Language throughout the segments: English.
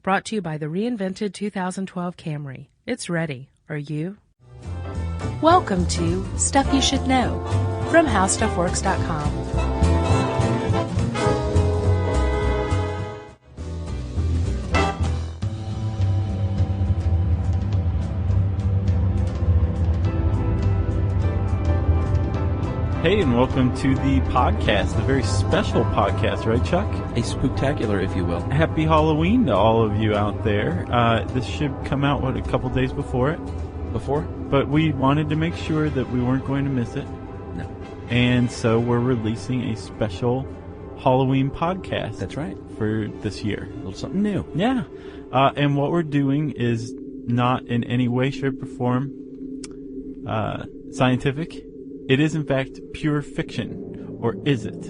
Brought to you by the reinvented 2012 Camry. It's ready. Are you? Welcome to Stuff You Should Know from HowStuffWorks.com. Hey, and welcome to the podcast, a very special podcast, right, Chuck? A spooktacular, if you will. Happy Halloween to all of you out there. This should come out, a couple days before it? But we wanted to make sure that we weren't going to miss it. No. And so we're releasing a special Halloween podcast. That's right. For this year. A little something new. Yeah. And what we're doing is not in any way, shape, or form scientific. It is, in fact, pure fiction. Or is it?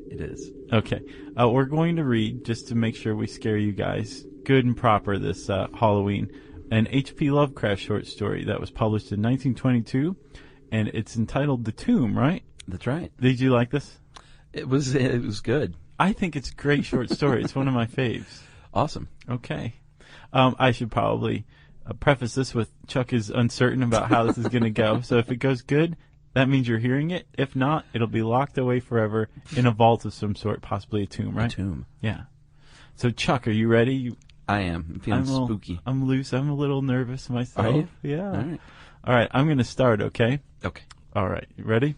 It is. Okay. We're going to read, just to make sure we scare you guys good and proper this Halloween, an H.P. Lovecraft short story that was published in 1922, and it's entitled The Tomb, right? That's right. Did you like this? It was good. I think it's a great short story. It's one of my faves. Awesome. Okay. I should probably preface this with Chuck is uncertain about how this is going to go. So if it goes good, that means you're hearing it. If not, it'll be locked away forever in a vault of some sort, possibly a tomb, right? A tomb. Yeah. So Chuck, are you ready? I am. I'm feeling spooky. I'm loose. I'm a little nervous myself. Are you? Yeah. All right. All right. I'm going to start, okay? Okay. All right. You ready?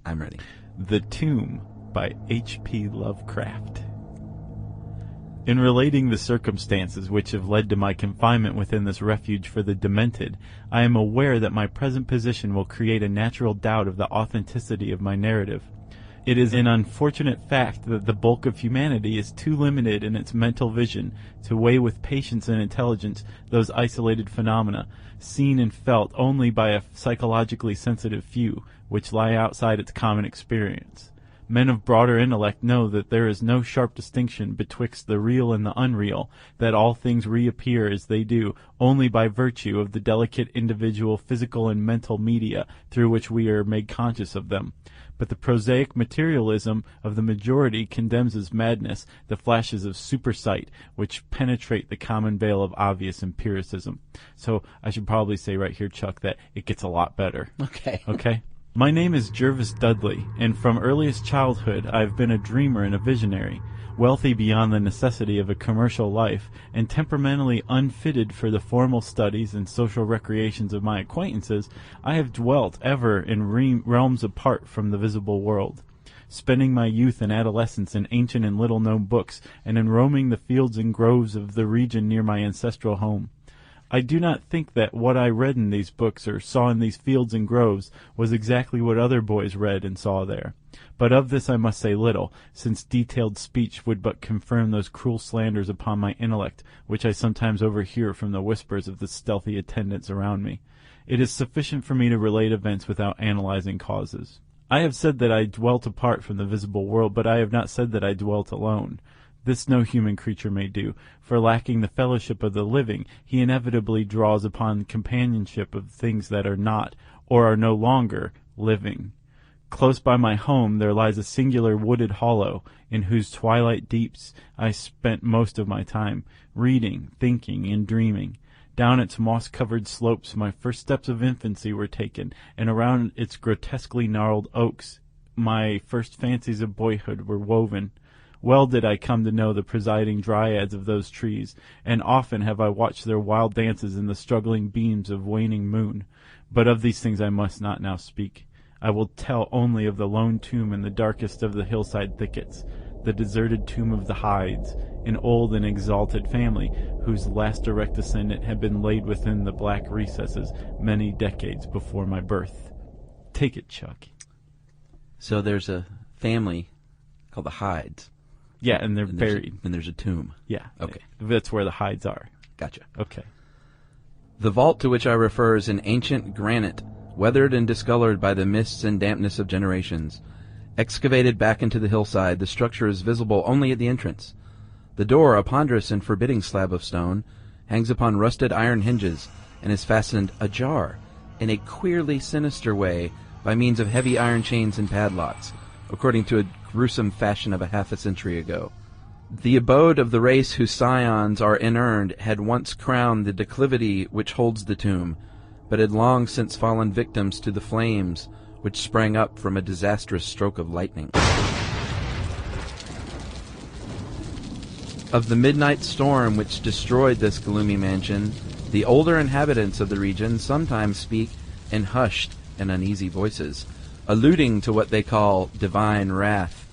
I'm ready. The Tomb by H.P. Lovecraft. In relating the circumstances which have led to my confinement within this refuge for the demented, I am aware that my present position will create a natural doubt of the authenticity of my narrative. It is an unfortunate fact that the bulk of humanity is too limited in its mental vision to weigh with patience and intelligence those isolated phenomena, seen and felt only by a psychologically sensitive few, which lie outside its common experience. Men of broader intellect know that there is no sharp distinction betwixt the real and the unreal, that all things reappear as they do only by virtue of the delicate individual physical and mental media through which we are made conscious of them. But the prosaic materialism of the majority condemns as madness the flashes of supersight which penetrate the common veil of obvious empiricism. So I should probably say right here, Chuck, that it gets a lot better. Okay. Okay? My name is Jervis Dudley, and from earliest childhood I have been a dreamer and a visionary. Wealthy beyond the necessity of a commercial life, and temperamentally unfitted for the formal studies and social recreations of my acquaintances, I have dwelt ever in realms apart from the visible world, spending my youth and adolescence in ancient and little-known books, and in roaming the fields and groves of the region near my ancestral home. I do not think that what I read in these books or saw in these fields and groves was exactly what other boys read and saw there. But of this I must say little, since detailed speech would but confirm those cruel slanders upon my intellect which I sometimes overhear from the whispers of the stealthy attendants around me. It is sufficient for me to relate events without analyzing causes. I have said that I dwelt apart from the visible world, but I have not said that I dwelt alone. This no human creature may do, for lacking the fellowship of the living, he inevitably draws upon companionship of things that are not, or are no longer, living. Close by my home there lies a singular wooded hollow, in whose twilight deeps I spent most of my time, reading, thinking, and dreaming. Down its moss-covered slopes my first steps of infancy were taken, and around its grotesquely gnarled oaks my first fancies of boyhood were woven. Well did I come to know the presiding dryads of those trees, and often have I watched their wild dances in the struggling beams of waning moon. But of these things I must not now speak. I will tell only of the lone tomb in the darkest of the hillside thickets, the deserted tomb of the Hydes, an old and exalted family whose last direct descendant had been laid within the black recesses many decades before my birth. Take it, Chuck. So there's a family called the Hydes. Yeah, and they're buried. And there's a tomb. Yeah. Okay. That's where the Hydes are. Gotcha. Okay. The vault to which I refer is an ancient granite, weathered and discolored by the mists and dampness of generations. Excavated back into the hillside, the structure is visible only at the entrance. The door, a ponderous and forbidding slab of stone, hangs upon rusted iron hinges and is fastened ajar in a queerly sinister way by means of heavy iron chains and padlocks, according to a gruesome fashion of a half a century ago. The abode of the race whose scions are inurned had once crowned the declivity which holds the tomb, but had long since fallen victims to the flames which sprang up from a disastrous stroke of lightning. Of the midnight storm which destroyed this gloomy mansion, the older inhabitants of the region sometimes speak in hushed and uneasy voices, alluding to what they call divine wrath,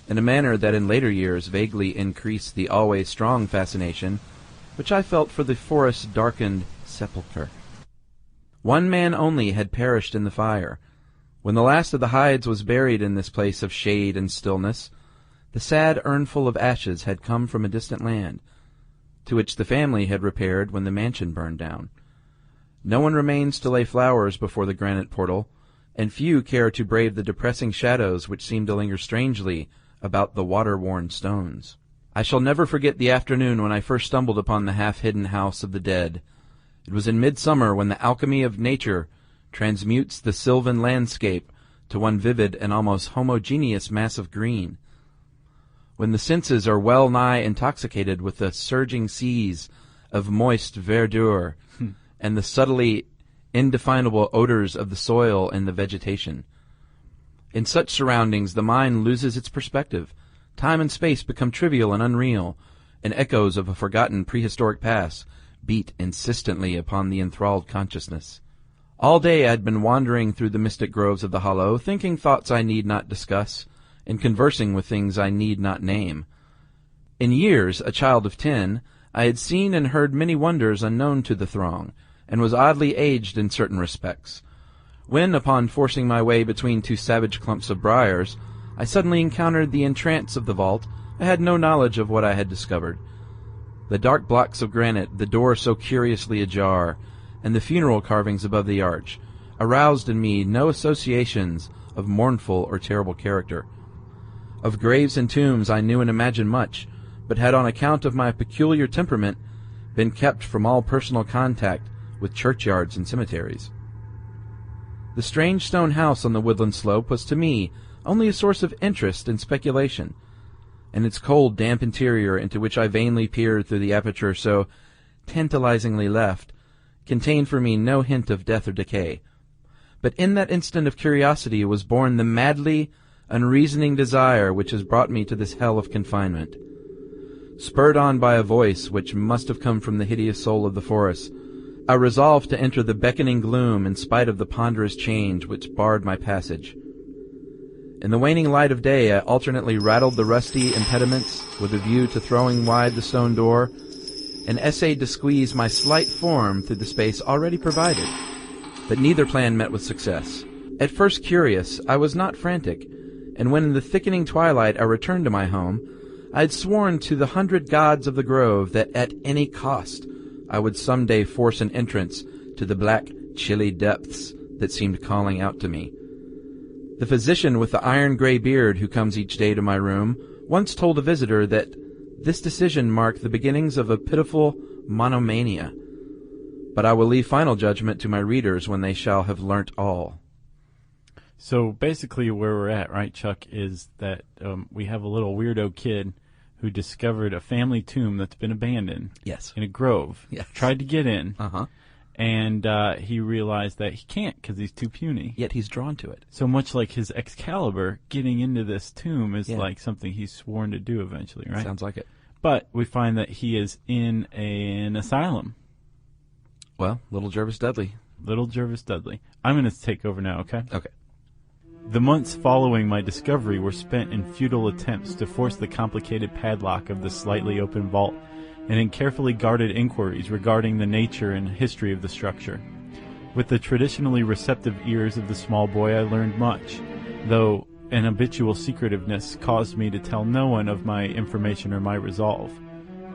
in a manner that in later years vaguely increased the always strong fascination which I felt for the forest's darkened sepulchre. One man only had perished in the fire. When the last of the hides was buried in this place of shade and stillness, the sad urnful of ashes had come from a distant land, to which the family had repaired when the mansion burned down. No one remains to lay flowers before the granite portal, and few care to brave the depressing shadows which seem to linger strangely about the water-worn stones. I shall never forget the afternoon when I first stumbled upon the half-hidden house of the dead. It was in midsummer, when the alchemy of nature transmutes the sylvan landscape to one vivid and almost homogeneous mass of green, when the senses are well nigh intoxicated with the surging seas of moist verdure and the subtly indefinable odors of the soil and the vegetation. In such surroundings the mind loses its perspective. Time and space become trivial and unreal, and echoes of a forgotten prehistoric past beat insistently upon the enthralled consciousness. All day I had been wandering through the mystic groves of the hollow, thinking thoughts I need not discuss, and conversing with things I need not name. In years, a child of 10, I had seen and heard many wonders unknown to the throng, and was oddly aged in certain respects, when, upon forcing my way between two savage clumps of briars, I suddenly encountered the entrance of the vault. I had no knowledge of what I had discovered. The dark blocks of granite, the door so curiously ajar, and the funeral carvings above the arch, aroused in me no associations of mournful or terrible character. Of graves and tombs I knew and imagined much, but had on account of my peculiar temperament been kept from all personal contact with churchyards and cemeteries. The strange stone house on the woodland slope was to me only a source of interest and speculation, and its cold, damp interior, into which I vainly peered through the aperture so tantalizingly left, contained for me no hint of death or decay. But in that instant of curiosity was born the madly unreasoning desire which has brought me to this hell of confinement. Spurred on by a voice which must have come from the hideous soul of the forest, I resolved to enter the beckoning gloom in spite of the ponderous chains which barred my passage. In the waning light of day I alternately rattled the rusty impediments with a view to throwing wide the stone door, and essayed to squeeze my slight form through the space already provided. But neither plan met with success. At first curious, I was not frantic, and when in the thickening twilight I returned to my home, I had sworn to the 100 gods of the grove that at any cost I would some day force an entrance to the black, chilly depths that seemed calling out to me. The physician with the iron-gray beard who comes each day to my room once told a visitor that this decision marked the beginnings of a pitiful monomania. But I will leave final judgment to my readers when they shall have learnt all. So basically where we're at, right, Chuck, is that we have a little weirdo kid who discovered a family tomb that's been abandoned. Yes. In a grove. Yes. Tried to get in. Uh-huh. And he realized that he can't because he's too puny. Yet he's drawn to it. So much like his Excalibur, getting into this tomb is like something he's sworn to do eventually, right? Sounds like it. But we find that he is in an asylum. Well, little Jervis Dudley. Little Jervis Dudley. I'm going to take over now, okay? Okay. The months following my discovery were spent in futile attempts to force the complicated padlock of the slightly open vault, and in carefully guarded inquiries regarding the nature and history of the structure. With the traditionally receptive ears of the small boy, I learned much, though an habitual secretiveness caused me to tell no one of my information or my resolve.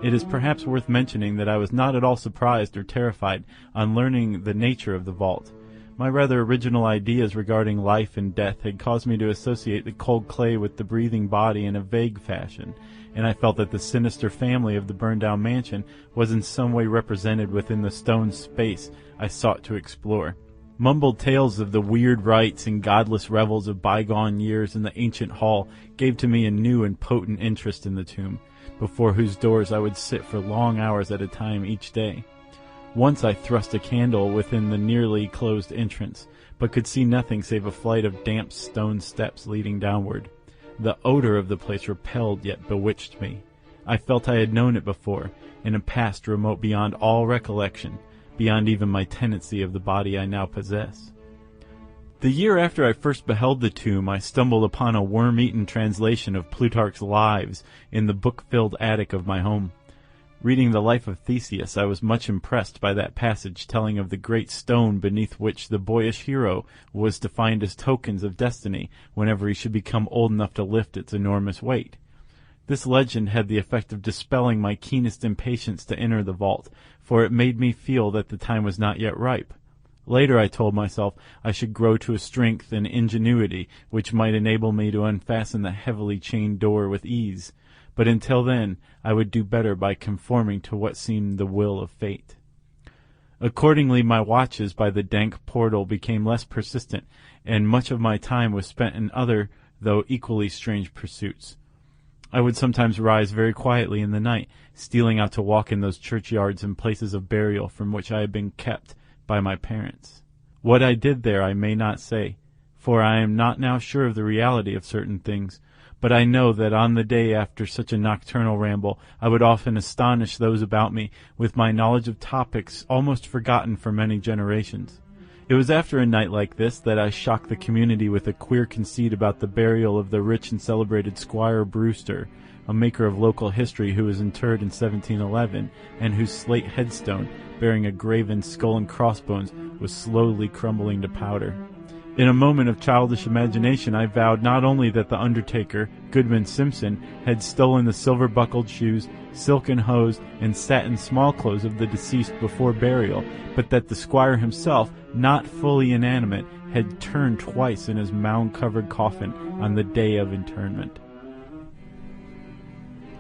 It is perhaps worth mentioning that I was not at all surprised or terrified on learning the nature of the vault. My rather original ideas regarding life and death had caused me to associate the cold clay with the breathing body in a vague fashion, and I felt that the sinister family of the burned-down mansion was in some way represented within the stone space I sought to explore. Mumbled tales of the weird rites and godless revels of bygone years in the ancient hall gave to me a new and potent interest in the tomb, before whose doors I would sit for long hours at a time each day. Once I thrust a candle within the nearly closed entrance, but could see nothing save a flight of damp stone steps leading downward. The odor of the place repelled yet bewitched me. I felt I had known it before, in a past remote beyond all recollection, beyond even my tenancy of the body I now possess. The year after I first beheld the tomb, I stumbled upon a worm-eaten translation of Plutarch's Lives in the book-filled attic of my home. Reading the life of Theseus, I was much impressed by that passage telling of the great stone beneath which the boyish hero was to find his tokens of destiny whenever he should become old enough to lift its enormous weight. This legend had the effect of dispelling my keenest impatience to enter the vault, for it made me feel that the time was not yet ripe. Later I told myself I should grow to a strength and ingenuity which might enable me to unfasten the heavily chained door with ease, but until then I would do better by conforming to what seemed the will of fate. Accordingly, my watches by the dank portal became less persistent, and much of my time was spent in other, though equally strange pursuits. I would sometimes rise very quietly in the night, stealing out to walk in those churchyards and places of burial from which I had been kept by my parents. What I did there I may not say, for I am not now sure of the reality of certain things, but I know that on the day after such a nocturnal ramble I would often astonish those about me with my knowledge of topics almost forgotten for many generations. It was after a night like this that I shocked the community with a queer conceit about the burial of the rich and celebrated Squire Brewster, a maker of local history who was interred in 1711, and whose slate headstone, bearing a graven skull and crossbones, was slowly crumbling to powder. In a moment of childish imagination I vowed not only that the undertaker, Goodman Simpson, had stolen the silver-buckled shoes, silken hose, and satin small-clothes of the deceased before burial, but that the squire himself, not fully inanimate, had turned twice in his mound-covered coffin on the day of interment.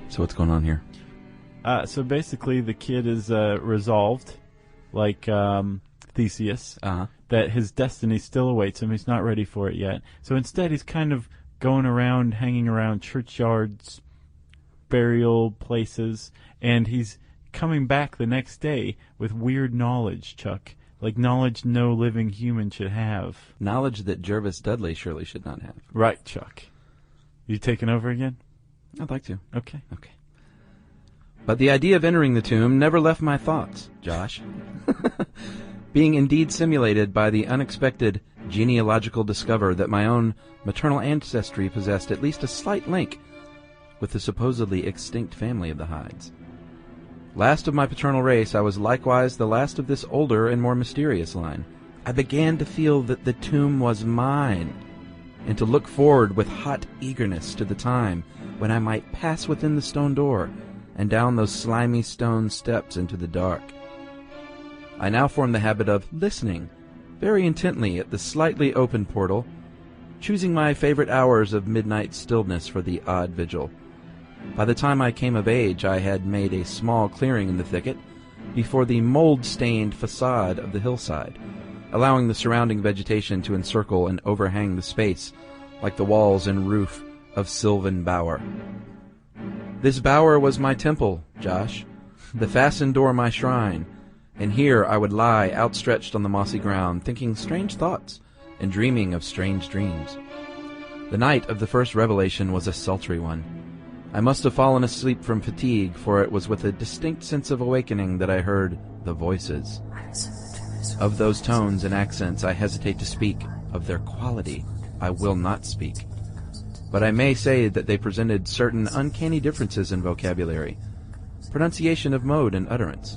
So what's going on here? So basically the kid is resolved, like Theseus, that his destiny still awaits him. He's not ready for it yet. So instead he's kind of going around, hanging around churchyards, burial places, and he's coming back the next day with weird knowledge, Chuck. Like knowledge no living human should have. Knowledge that Jervis Dudley surely should not have. Right, Chuck. You taking over again? I'd like to. Okay. But the idea of entering the tomb never left my thoughts, Josh. Being indeed simulated by the unexpected genealogical discovery that my own maternal ancestry possessed at least a slight link with the supposedly extinct family of the Hydes. Last of my paternal race, I was likewise the last of this older and more mysterious line. I began to feel that the tomb was mine, and to look forward with hot eagerness to the time when I might pass within the stone door and down those slimy stone steps into the dark. I now formed the habit of listening very intently at the slightly open portal, choosing my favorite hours of midnight stillness for the odd vigil. By the time I came of age, I had made a small clearing in the thicket before the mold-stained facade of the hillside, allowing the surrounding vegetation to encircle and overhang the space like the walls and roof of sylvan bower. This bower was my temple, Josh, the fastened door my shrine, and here I would lie outstretched on the mossy ground, thinking strange thoughts and dreaming of strange dreams. The night of the first revelation was a sultry one. I must have fallen asleep from fatigue, for it was with a distinct sense of awakening that I heard the voices. Of those tones and accents I hesitate to speak. Of their quality I will not speak. But I may say that they presented certain uncanny differences in vocabulary, pronunciation of mode and utterance.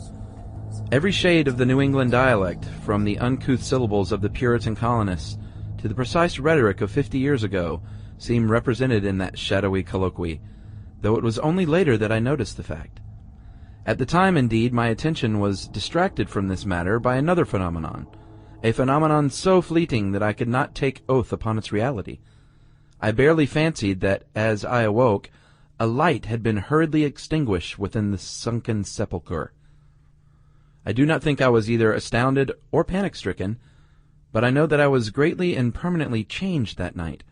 Every shade of the New England dialect, from the uncouth syllables of the Puritan colonists to the precise rhetoric of 50 years ago, seemed represented in that shadowy colloquy, though it was only later that I noticed the fact. At the time, indeed, my attention was distracted from this matter by another phenomenon, a phenomenon so fleeting that I could not take oath upon its reality. I barely fancied that, as I awoke, a light had been hurriedly extinguished within the sunken sepulchre. I do not think I was either astounded or panic-stricken, but I know that I was greatly and permanently changed that night.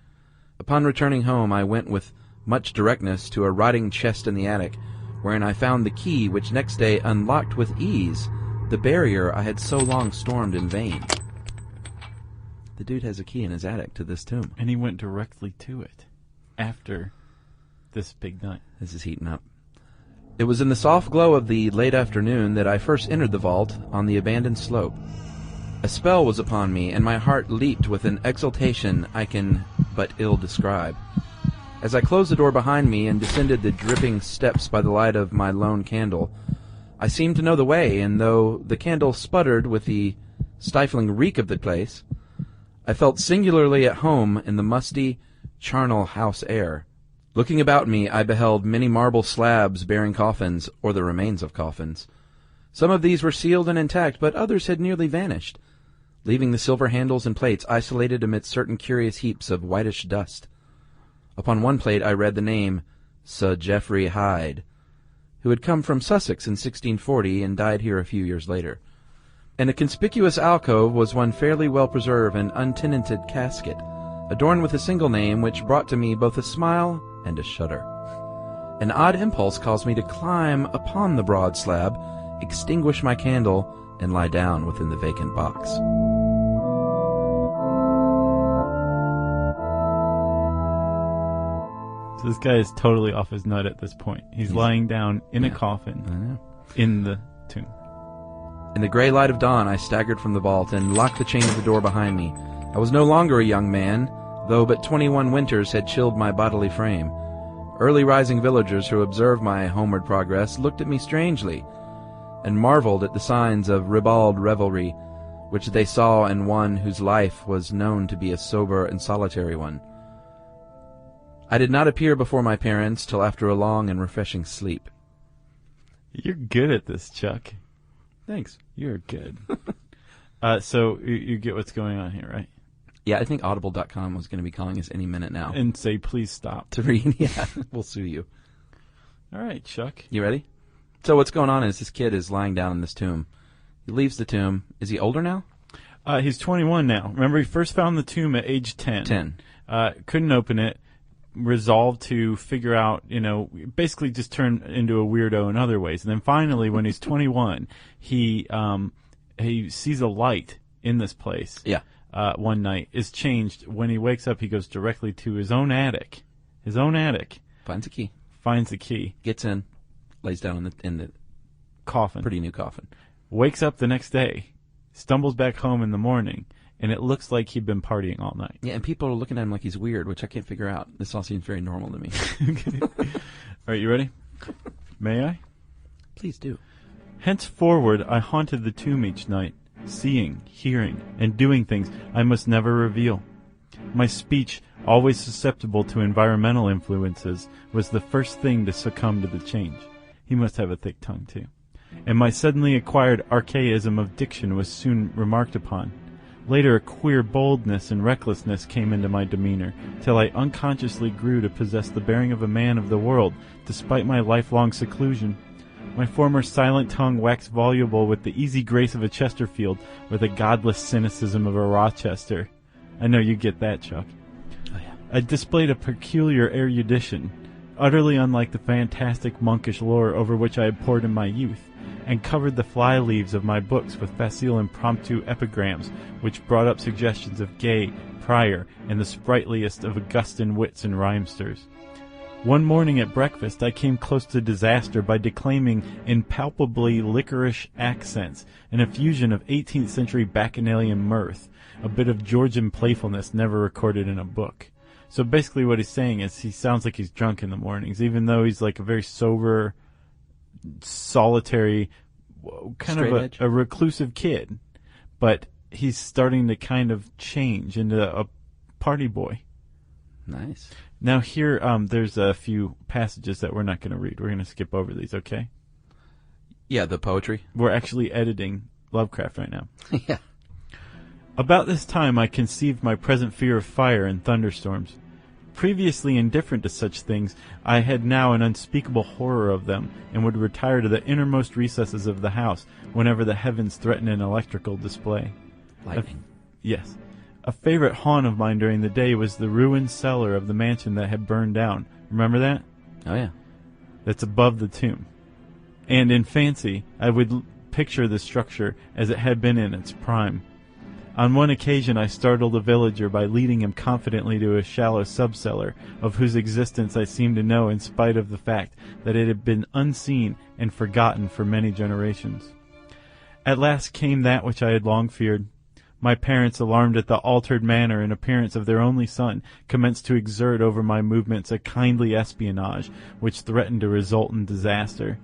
Upon returning home, I went with much directness to a rotting chest in the attic, wherein I found the key which next day unlocked with ease the barrier I had so long stormed in vain. The dude has a key in his attic to this tomb. And he went directly to it after this big night. This is heating up. It was in the soft glow of the late afternoon that I first entered the vault on the abandoned slope. A spell was upon me, and my heart leaped with an exultation I can but ill describe. As I closed the door behind me and descended the dripping steps by the light of my lone candle, I seemed to know the way, and though the candle sputtered with the stifling reek of the place, I felt singularly at home in the musty, charnel house air. Looking about me, I beheld many marble slabs bearing coffins, or the remains of coffins. Some of these were sealed and intact, but others had nearly vanished, leaving the silver handles and plates isolated amidst certain curious heaps of whitish dust. Upon one plate I read the name, Sir Geoffrey Hyde, who had come from Sussex in 1640 and died here a few years later. In a conspicuous alcove was one fairly well-preserved and untenanted casket, adorned with a single name which brought to me both a smile and a shudder. An odd impulse caused me to climb upon the broad slab, extinguish my candle, and lie down within the vacant box. So this guy is totally off his nut at this point. He's lying down in a coffin in the tomb. In the gray light of dawn, I staggered from the vault and locked the chain of the door behind me. I was no longer a young man, though but 21 winters had chilled my bodily frame. Early rising villagers who observed my homeward progress looked at me strangely, and marveled at the signs of ribald revelry which they saw in one whose life was known to be a sober and solitary one. I did not appear before my parents till after a long and refreshing sleep. You're good at this, Chuck. Thanks. You're good. So you get what's going on here, right? Yeah, I think Audible.com was going to be calling us any minute now. And say, please stop. To read, yeah, we'll sue you. All right, Chuck. You ready? So what's going on is this kid is lying down in this tomb. He leaves the tomb. Is he older now? He's 21 now. Remember, he first found the tomb at age 10. 10. Couldn't open it. Resolved to figure out, basically just turn into a weirdo in other ways. And then finally, when he's 21, he sees a light in this place. Yeah. One night is changed. When he wakes up, he goes directly to his own attic. His own attic. Finds a key. Finds the key. Gets in. Lays down in the coffin. Pretty new coffin. Wakes up the next day. Stumbles back home in the morning. And it looks like he'd been partying all night. Yeah, and people are looking at him like he's weird, which I can't figure out. This all seems very normal to me. Okay. All right, you ready? May I? Please do. Henceforward, I haunted the tomb each night, seeing, hearing, and doing things I must never reveal. My speech, always susceptible to environmental influences, was the first thing to succumb to the change. He must have a thick tongue, too. And my suddenly acquired archaism of diction was soon remarked upon. Later, a queer boldness and recklessness came into my demeanor, till I unconsciously grew to possess the bearing of a man of the world, despite my lifelong seclusion. My former silent tongue waxed voluble with the easy grace of a Chesterfield, or the godless cynicism of a Rochester. I know you get that, Chuck. Oh, yeah. I displayed a peculiar erudition, utterly unlike the fantastic monkish lore over which I had pored in my youth, and covered the fly leaves of my books with facile impromptu epigrams, which brought up suggestions of Gay, Prior, and the sprightliest of Augustan wits and rhymesters. One morning at breakfast I came close to disaster by declaiming in palpably licorice accents an effusion of 18th century bacchanalian mirth, a bit of Georgian playfulness never recorded in a book. So basically what he's saying is he sounds like he's drunk in the mornings, even though he's like a very sober, solitary, kind of a reclusive kid. But he's starting to kind of change into a party boy. Nice. Now here, there's a few passages that we're not going to read. We're going to skip over these, okay? Yeah, the poetry. We're actually editing Lovecraft right now. Yeah. About this time I conceived my present fear of fire and thunderstorms. Previously indifferent to such things, I had now an unspeakable horror of them, and would retire to the innermost recesses of the house whenever the heavens threatened an electrical display. Lightning. Yes. A favorite haunt of mine during the day was the ruined cellar of the mansion that had burned down. Remember that? Oh, yeah. That's above the tomb. And in fancy, I would picture the structure as it had been in its prime. On one occasion, I startled a villager by leading him confidently to a shallow subcellar, of whose existence I seemed to know in spite of the fact that it had been unseen and forgotten for many generations. At last came that which I had long feared. My parents, alarmed at the altered manner and appearance of their only son, commenced to exert over my movements a kindly espionage, which threatened to result in disaster.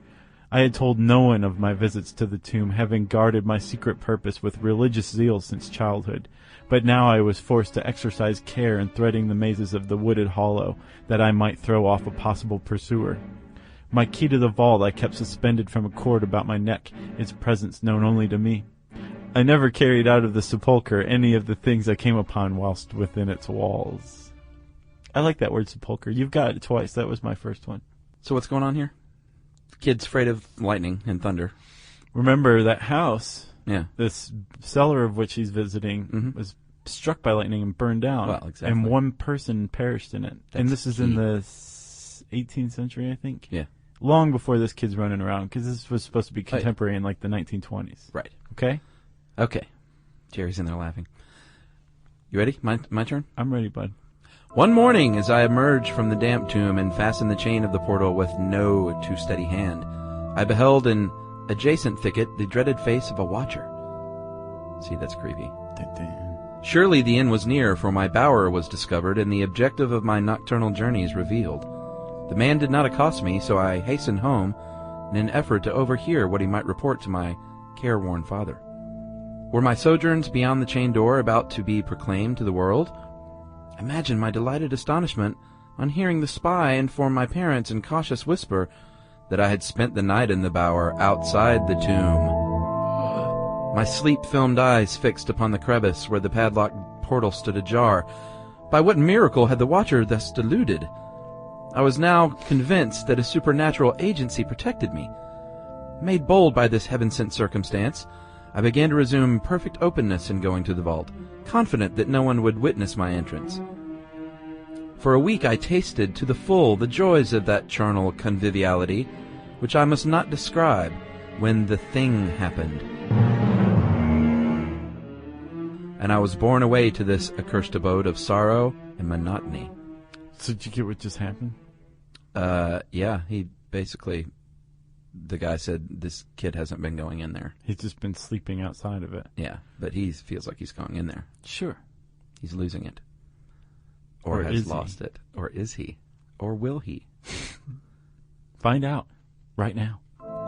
I had told no one of my visits to the tomb, having guarded my secret purpose with religious zeal since childhood. But now I was forced to exercise care in threading the mazes of the wooded hollow, that I might throw off a possible pursuer. My key to the vault I kept suspended from a cord about my neck, its presence known only to me. I never carried out of the sepulchre any of the things I came upon whilst within its walls. I like that word, sepulchre. You've got it twice. That was my first one. So what's going on here? Kid's afraid of lightning and thunder. Remember that house, Yeah. this cellar of which he's visiting, was struck by lightning and burned down. Well, exactly. And one person perished in it. And this is in key. the 18th century, I think. Yeah. Long before this kid's running around, because this was supposed to be contemporary in like the 1920s. Right. Okay? Okay. Jerry's in there laughing. You ready? My turn? I'm ready, bud. One morning, as I emerged from the damp tomb and fastened the chain of the portal with no too steady hand, I beheld in adjacent thicket the dreaded face of a watcher. See, that's creepy. Surely the inn was near, for my bower was discovered and the objective of my nocturnal journeys revealed. The man did not accost me, so I hastened home in an effort to overhear what he might report to my careworn father. Were my sojourns beyond the chained door about to be proclaimed to the world? Imagine my delighted astonishment on hearing the spy inform my parents in cautious whisper that I had spent the night in the bower outside the tomb. My sleep-filmed eyes fixed upon the crevice where the padlocked portal stood ajar. By what miracle had the watcher thus deluded? I was now convinced that a supernatural agency protected me. Made bold by this heaven-sent circumstance, I began to resume perfect openness in going to the vault, confident that no one would witness my entrance. For a week I tasted to the full the joys of that charnel conviviality, which I must not describe, when the thing happened. And I was borne away to this accursed abode of sorrow and monotony. So did you get what just happened? Yeah, he basically... The guy said this kid hasn't been going in there. He's just been sleeping outside of it. Yeah, but he feels like he's going in there. Sure. He's losing it. Or has lost it. Or is he? Or will he? Find out. Right now.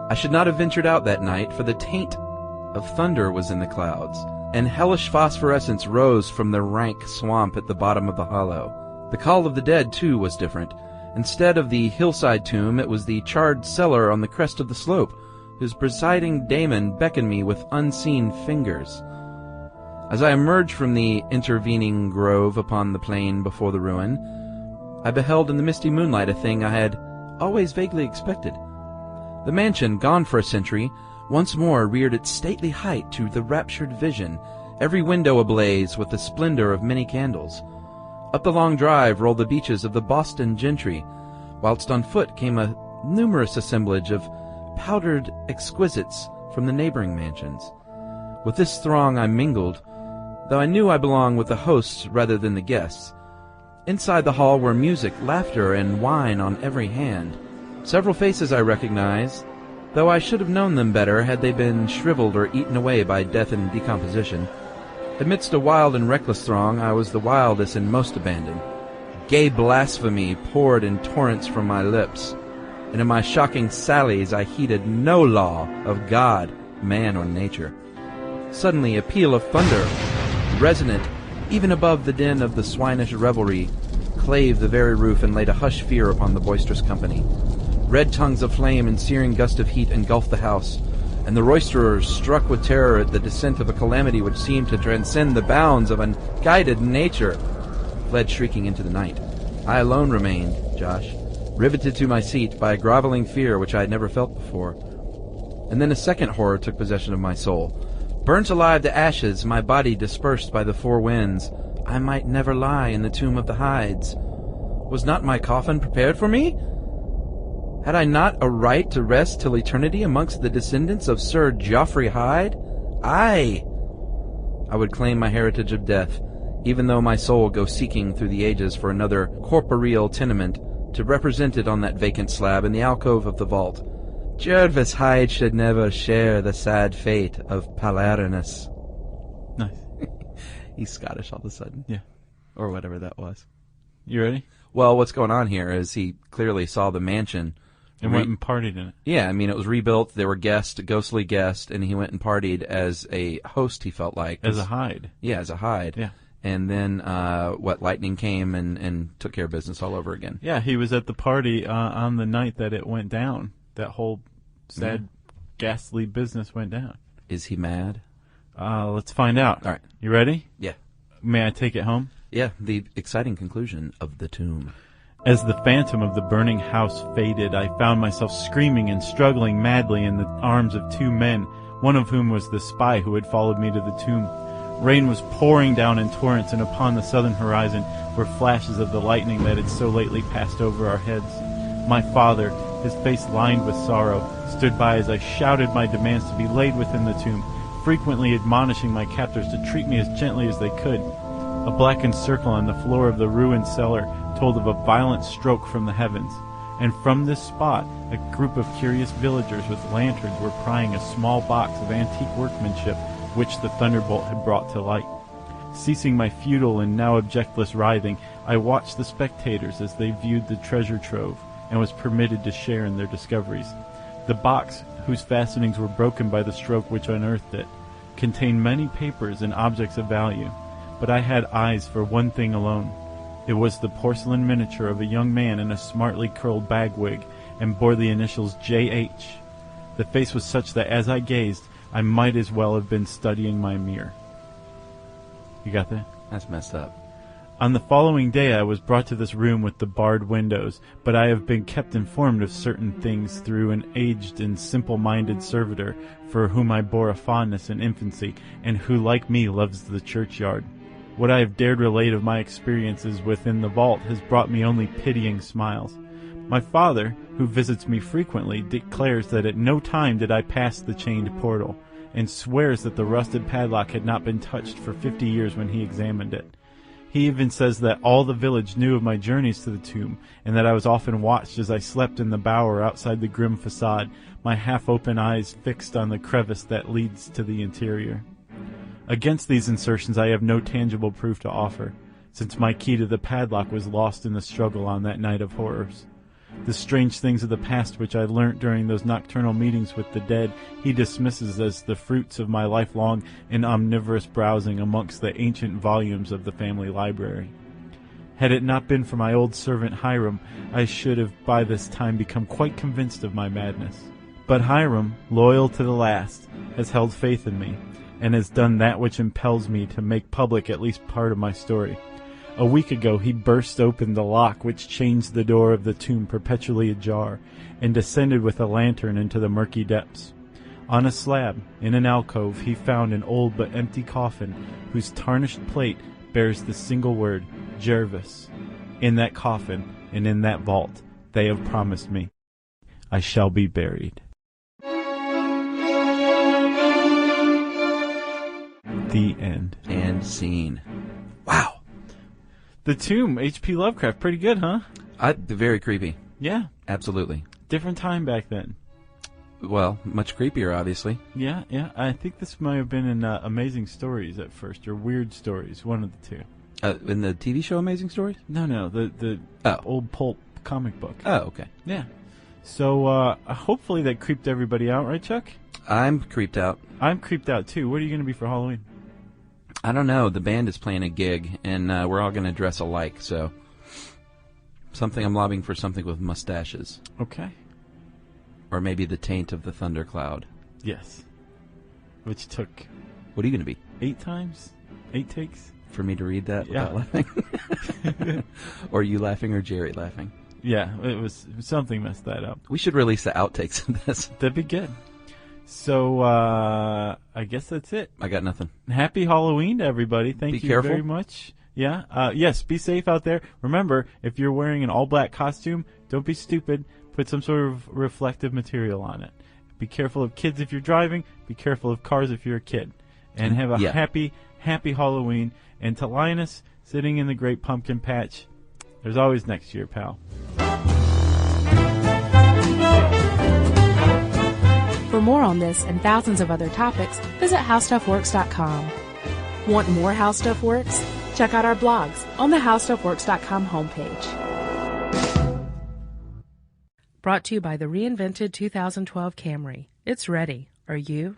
I should not have ventured out that night, for the taint of thunder was in the clouds, and hellish phosphorescence rose from the rank swamp at the bottom of the hollow. The call of the dead, too, was different. Instead of the hillside tomb, it was the charred cellar on the crest of the slope, whose presiding daemon beckoned me with unseen fingers. As I emerged from the intervening grove upon the plain before the ruin, I beheld in the misty moonlight a thing I had always vaguely expected. The mansion, gone for a century, once more reared its stately height to the raptured vision, every window ablaze with the splendor of many candles. Up the long drive rolled the beaches of the Boston gentry, whilst on foot came a numerous assemblage of powdered exquisites from the neighboring mansions. With this throng I mingled, though I knew I belonged with the hosts rather than the guests. Inside the hall were music, laughter, and wine on every hand. Several faces I recognized, though I should have known them better had they been shriveled or eaten away by death and decomposition. Amidst a wild and reckless throng, I was the wildest and most abandoned. Gay blasphemy poured in torrents from my lips, and in my shocking sallies I heeded no law of God, man, or nature. Suddenly a peal of thunder, resonant even above the din of the swinish revelry, clave the very roof and laid a hushed fear upon the boisterous company. Red tongues of flame and searing gust of heat engulfed the house, and the roisterers, struck with terror at the descent of a calamity which seemed to transcend the bounds of unguided nature, fled shrieking into the night. I alone remained, Josh, riveted to my seat by a groveling fear which I had never felt before. And then a second horror took possession of my soul. Burnt alive to ashes, my body dispersed by the four winds, I might never lie in the tomb of the Hydes. Was not my coffin prepared for me? Had I not a right to rest till eternity amongst the descendants of Sir Geoffrey Hyde? Aye! I would claim my heritage of death, even though my soul go seeking through the ages for another corporeal tenement to represent it on that vacant slab in the alcove of the vault. Jervis Hyde should never share the sad fate of Palerinus. Nice. He's Scottish all of a sudden. Yeah. Or whatever that was. You ready? Well, what's going on here is he clearly saw the mansion. And went and partied in it. Yeah, I mean, it was rebuilt. There were ghostly guests, and he went and partied as a host, he felt like. As a Hyde. Yeah, as a Hyde. Yeah. And then, lightning came and took care of business all over again. Yeah, he was at the party on the night that it went down. That whole sad, ghastly business went down. Is he mad? Let's find out. All right. You ready? Yeah. May I take it home? Yeah, the exciting conclusion of The Tomb. As the phantom of the burning house faded, I found myself screaming and struggling madly in the arms of two men, one of whom was the spy who had followed me to the tomb. Rain was pouring down in torrents, and upon the southern horizon were flashes of the lightning that had so lately passed over our heads. My father, his face lined with sorrow, stood by as I shouted my demands to be laid within the tomb, frequently admonishing my captors to treat me as gently as they could. A blackened circle on the floor of the ruined cellar told of a violent stroke from the heavens, and from this spot a group of curious villagers with lanterns were prying a small box of antique workmanship which the thunderbolt had brought to light. Ceasing my futile and now objectless writhing, I watched the spectators as they viewed the treasure trove, and was permitted to share in their discoveries. The box, whose fastenings were broken by the stroke which unearthed it, contained many papers and objects of value, but I had eyes for one thing alone. It was the porcelain miniature of a young man in a smartly curled bagwig, and bore the initials J.H. The face was such that as I gazed, I might as well have been studying my mirror. You got that? That's messed up. On the following day I was brought to this room with the barred windows, but I have been kept informed of certain things through an aged and simple-minded servitor for whom I bore a fondness in infancy, and who, like me, loves the churchyard. What I have dared relate of my experiences within the vault has brought me only pitying smiles. My father, who visits me frequently, declares that at no time did I pass the chained portal, and swears that the rusted padlock had not been touched for 50 years when he examined it. He even says that all the village knew of my journeys to the tomb, and that I was often watched as I slept in the bower outside the grim facade, my half-open eyes fixed on the crevice that leads to the interior. Against these assertions I have no tangible proof to offer, since my key to the padlock was lost in the struggle on that night of horrors. The strange things of the past which I learnt during those nocturnal meetings with the dead he dismisses as the fruits of my lifelong and omnivorous browsing amongst the ancient volumes of the family library. Had it not been for my old servant Hiram, I should have by this time become quite convinced of my madness. But Hiram, loyal to the last, has held faith in me, and has done that which impels me to make public at least part of my story. A week ago he burst open the lock which chains the door of the tomb perpetually ajar, and descended with a lantern into the murky depths. On a slab, in an alcove, he found an old but empty coffin, whose tarnished plate bears the single word, Jervis. In that coffin, and in that vault, they have promised me, I shall be buried. The end. And scene. Wow. The Tomb, H.P. Lovecraft. Pretty good, huh? Very creepy. Yeah. Absolutely. Different time back then. Well, much creepier, obviously. Yeah. I think this might have been in Amazing Stories at first, or Weird Stories, one of the two. In the TV show Amazing Stories? No, the old pulp comic book. Oh, okay. Yeah. So, hopefully that creeped everybody out, right, Chuck? I'm creeped out. I'm creeped out, too. What are you going to be for Halloween? I don't know. The band is playing a gig, and we're all going to dress alike, so I'm lobbying for something with mustaches. Okay. Or maybe the taint of the thundercloud. Yes. Which took... What are you going to be? 8 times? 8 takes? For me to read that without laughing? Or you laughing or Jerry laughing? Yeah, it was something messed that up. We should release the outtakes of this. That'd be good. So, I guess that's it. I got nothing. Happy Halloween to everybody. Thank you careful. very much. Yeah. Yes, be safe out there. Remember, if you're wearing an all-black costume, don't be stupid. Put some sort of reflective material on it. Be careful of kids if you're driving. Be careful of cars if you're a kid. And have a happy Halloween. And to Linus, sitting in the great pumpkin patch, there's always next year, pal. For more on this and thousands of other topics, visit HowStuffWorks.com. Want more How Stuff Works? Check out our blogs on the HowStuffWorks.com homepage. Brought to you by the reinvented 2012 Camry. It's ready. Are you?